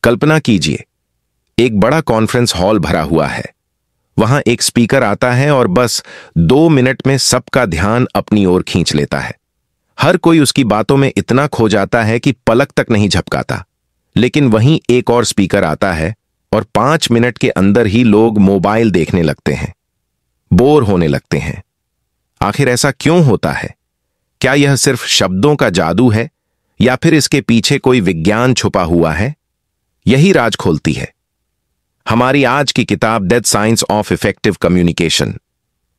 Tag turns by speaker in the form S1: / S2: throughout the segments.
S1: कल्पना कीजिए, एक बड़ा कॉन्फ्रेंस हॉल भरा हुआ है। वहां एक स्पीकर आता है और बस 2 मिनट में सबका ध्यान अपनी ओर खींच लेता है। हर कोई उसकी बातों में इतना खो जाता है कि पलक तक नहीं झपकाता। लेकिन वहीं एक और स्पीकर आता है और 5 मिनट के अंदर ही लोग मोबाइल देखने लगते हैं, बोर होने लगते हैं। आखिर ऐसा क्यों होता है? क्या यह सिर्फ शब्दों का जादू है या फिर इसके पीछे कोई विज्ञान छुपा हुआ है? यही राज खोलती है हमारी आज की किताब the science of effective communication.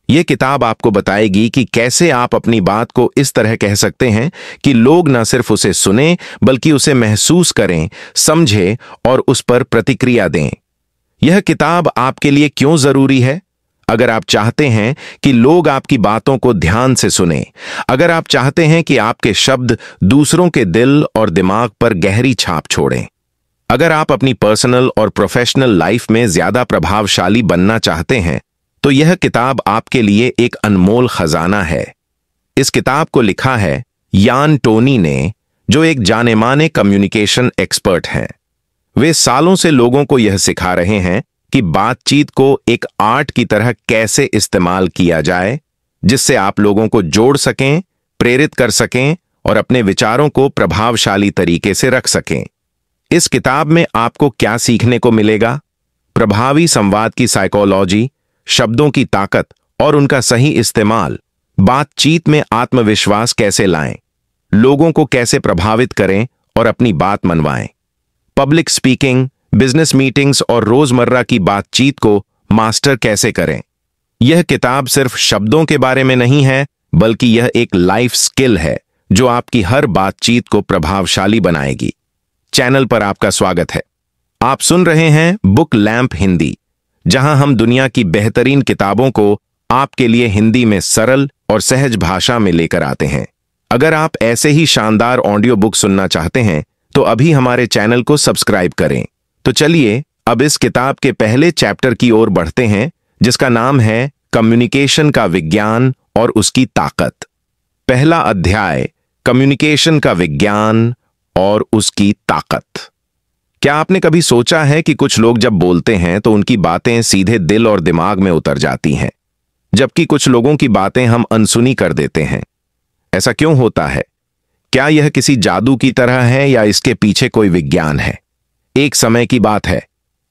S1: यह किताब आपको बताएगी कि कैसे आप अपनी बात को इस तरह कह सकते हैं कि लोग न सिर्फ उसे सुने बल्कि उसे महसूस करें, समझें और उस पर प्रतिक्रिया दें। यह किताब आपके लिए क्यों जरूरी है? अगर आप चाहते हैं कि लोग आपकी बातों को ध्यान से सुने, अगर आप चाहते हैं कि आपके शब्द दूसरों के दिल और दिमाग पर गहरी छाप छोड़ें, अगर आप अपनी पर्सनल और प्रोफेशनल लाइफ में ज्यादा प्रभावशाली बनना चाहते हैं, तो यह किताब आपके लिए एक अनमोल खजाना है। इस किताब को लिखा है यान टोनी ने, जो एक जाने-माने कम्युनिकेशन एक्सपर्ट हैं। वे सालों से लोगों को यह सिखा रहे हैं कि बातचीत को एक आर्ट की तरह कैसे इस्तेमाल किया जाए, जिससे आप लोगों को जोड़ सकें, प्रेरित कर सकें और अपने विचारों को प्रभावशाली तरीके से रख सकें। इस किताब में आपको क्या सीखने को मिलेगा? प्रभावी संवाद की साइकोलॉजी, शब्दों की ताकत और उनका सही इस्तेमाल, बातचीत में आत्मविश्वास कैसे लाएं, लोगों को कैसे प्रभावित करें और अपनी बात मनवाएं, पब्लिक स्पीकिंग, बिजनेस मीटिंग्स और रोजमर्रा की बातचीत को मास्टर कैसे करें। यह किताब सिर्फ शब्दों के बारे में नहीं है, बल्कि यह एक लाइफ स्किल है जो आपकी हर बातचीत को प्रभावशाली बनाएगी। चैनल पर आपका स्वागत है। आप सुन रहे हैं बुक लैंप हिंदी, जहां हम दुनिया की बेहतरीन किताबों को आपके लिए हिंदी में सरल और सहज भाषा में लेकर आते हैं। अगर आप ऐसे ही शानदार ऑडियो बुक सुनना चाहते हैं तो अभी हमारे चैनल को सब्सक्राइब करें। तो चलिए अब इस किताब के पहले चैप्टर की ओर बढ़ते हैं, जिसका नाम है कम्युनिकेशन का विज्ञान और उसकी ताकत। पहला अध्याय, कम्युनिकेशन का विज्ञान और उसकी ताकत। क्या आपने कभी सोचा है कि कुछ लोग जब बोलते हैं तो उनकी बातें सीधे दिल और दिमाग में उतर जाती हैं, जबकि कुछ लोगों की बातें हम अनसुनी कर देते हैं? ऐसा क्यों होता है? क्या यह किसी जादू की तरह है या इसके पीछे कोई विज्ञान है? एक समय की बात है,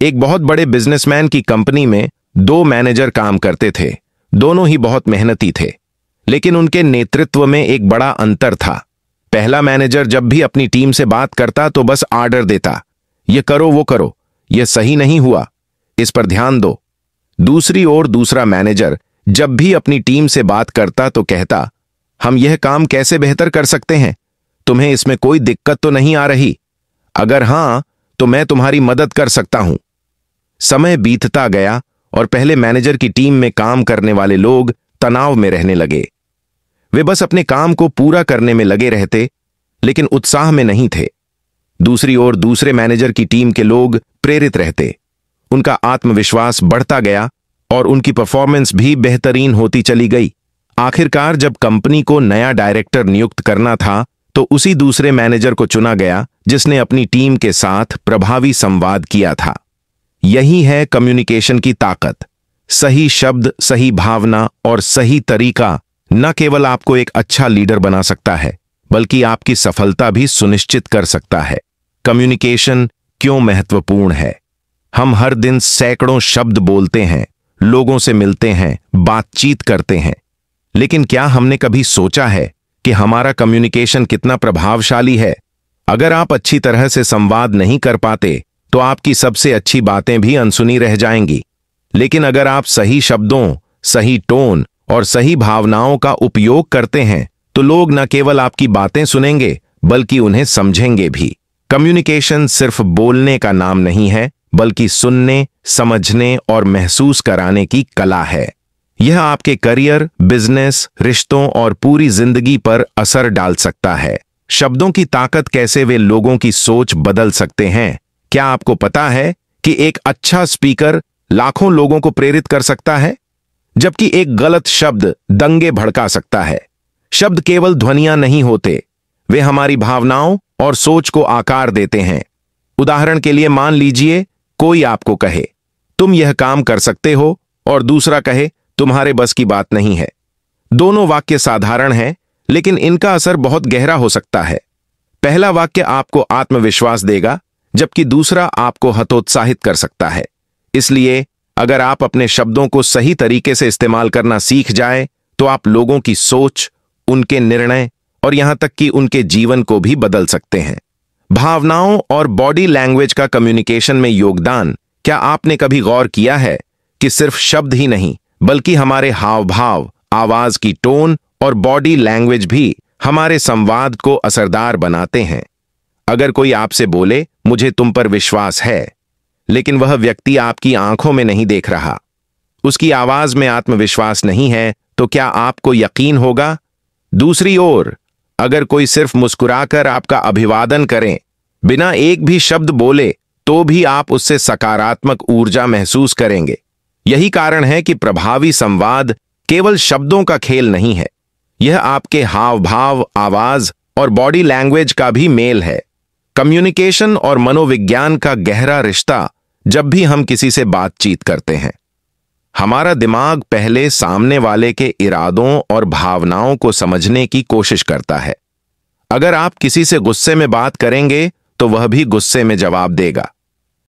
S1: एक बहुत बड़े बिजनेसमैन की कंपनी में 2 मैनेजर काम करते थे। दोनों ही बहुत मेहनती थे, लेकिन उनके नेतृत्व में एक बड़ा अंतर था। पहला मैनेजर जब भी अपनी टीम से बात करता तो बस आर्डर देता, ये करो वो करो, ये सही नहीं हुआ, इस पर ध्यान दो। दूसरी ओर दूसरा मैनेजर जब भी अपनी टीम से बात करता तो कहता, हम यह काम कैसे बेहतर कर सकते हैं, तुम्हें इसमें कोई दिक्कत तो नहीं आ रही? अगर हां तो मैं तुम्हारी मदद कर सकता हूं। समय बीतता गया और पहले मैनेजर की टीम में काम करने वाले लोग तनाव में रहने लगे। वे बस अपने काम को पूरा करने में लगे रहते, लेकिन उत्साह में नहीं थे। दूसरी ओर दूसरे मैनेजर की टीम के लोग प्रेरित रहते, उनका आत्मविश्वास बढ़ता गया और उनकी परफॉर्मेंस भी बेहतरीन होती चली गई। आखिरकार जब कंपनी को नया डायरेक्टर नियुक्त करना था तो उसी दूसरे मैनेजर को चुना गया जिसने अपनी टीम के साथ प्रभावी संवाद किया था। यही है कम्युनिकेशन की ताकत। सही शब्द, सही भावना और सही तरीका न केवल आपको एक अच्छा लीडर बना सकता है, बल्कि आपकी सफलता भी सुनिश्चित कर सकता है। कम्युनिकेशन क्यों महत्वपूर्ण है? हम हर दिन सैकड़ों शब्द बोलते हैं, लोगों से मिलते हैं, बातचीत करते हैं, लेकिन क्या हमने कभी सोचा है कि हमारा कम्युनिकेशन कितना प्रभावशाली है? अगर आप अच्छी तरह से संवाद नहीं कर पाते तो आपकी सबसे अच्छी बातें भी अनसुनी रह जाएंगी। लेकिन अगर आप सही शब्दों, सही टोन और सही भावनाओं का उपयोग करते हैं तो लोग न केवल आपकी बातें सुनेंगे बल्कि उन्हें समझेंगे भी। कम्युनिकेशन सिर्फ बोलने का नाम नहीं है, बल्कि सुनने, समझने और महसूस कराने की कला है। यह आपके करियर, बिजनेस, रिश्तों और पूरी जिंदगी पर असर डाल सकता है। शब्दों की ताकत, कैसे वे लोगों की सोच बदल सकते हैं। क्या आपको पता है कि एक अच्छा स्पीकर लाखों लोगों को प्रेरित कर सकता है, जबकि एक गलत शब्द दंगे भड़का सकता है? शब्द केवल ध्वनियां नहीं होते, वे हमारी भावनाओं और सोच को आकार देते हैं। उदाहरण के लिए मान लीजिए कोई आपको कहे तुम यह काम कर सकते हो और दूसरा कहे तुम्हारे बस की बात नहीं है। दोनों वाक्य साधारण हैं, लेकिन इनका असर बहुत गहरा हो सकता है। पहला वाक्य आपको आत्मविश्वास देगा, जबकि दूसरा आपको हतोत्साहित कर सकता है। इसलिए अगर आप अपने शब्दों को सही तरीके से इस्तेमाल करना सीख जाए तो आप लोगों की सोच, उनके निर्णय और यहां तक कि उनके जीवन को भी बदल सकते हैं। भावनाओं और बॉडी लैंग्वेज का कम्युनिकेशन में योगदान। क्या आपने कभी गौर किया है कि सिर्फ शब्द ही नहीं, बल्कि हमारे हाव भाव, आवाज की टोन और बॉडी लैंग्वेज भी हमारे संवाद को असरदार बनाते हैं। अगर कोई आपसे बोले मुझे तुम पर विश्वास है, लेकिन वह व्यक्ति आपकी आंखों में नहीं देख रहा, उसकी आवाज में आत्मविश्वास नहीं है, तो क्या आपको यकीन होगा? दूसरी ओर, अगर कोई सिर्फ मुस्कुराकर आपका अभिवादन करें, बिना एक भी शब्द बोले, तो भी आप उससे सकारात्मक ऊर्जा महसूस करेंगे। यही कारण है कि प्रभावी संवाद केवल शब्दों का खेल नहीं है, यह आपके हाव भाव, आवाज और बॉडी लैंग्वेज का भी मेल है। कम्युनिकेशन और मनोविज्ञान का गहरा रिश्ता। जब भी हम किसी से बातचीत करते हैं, हमारा दिमाग पहले सामने वाले के इरादों और भावनाओं को समझने की कोशिश करता है। अगर आप किसी से गुस्से में बात करेंगे, तो वह भी गुस्से में जवाब देगा।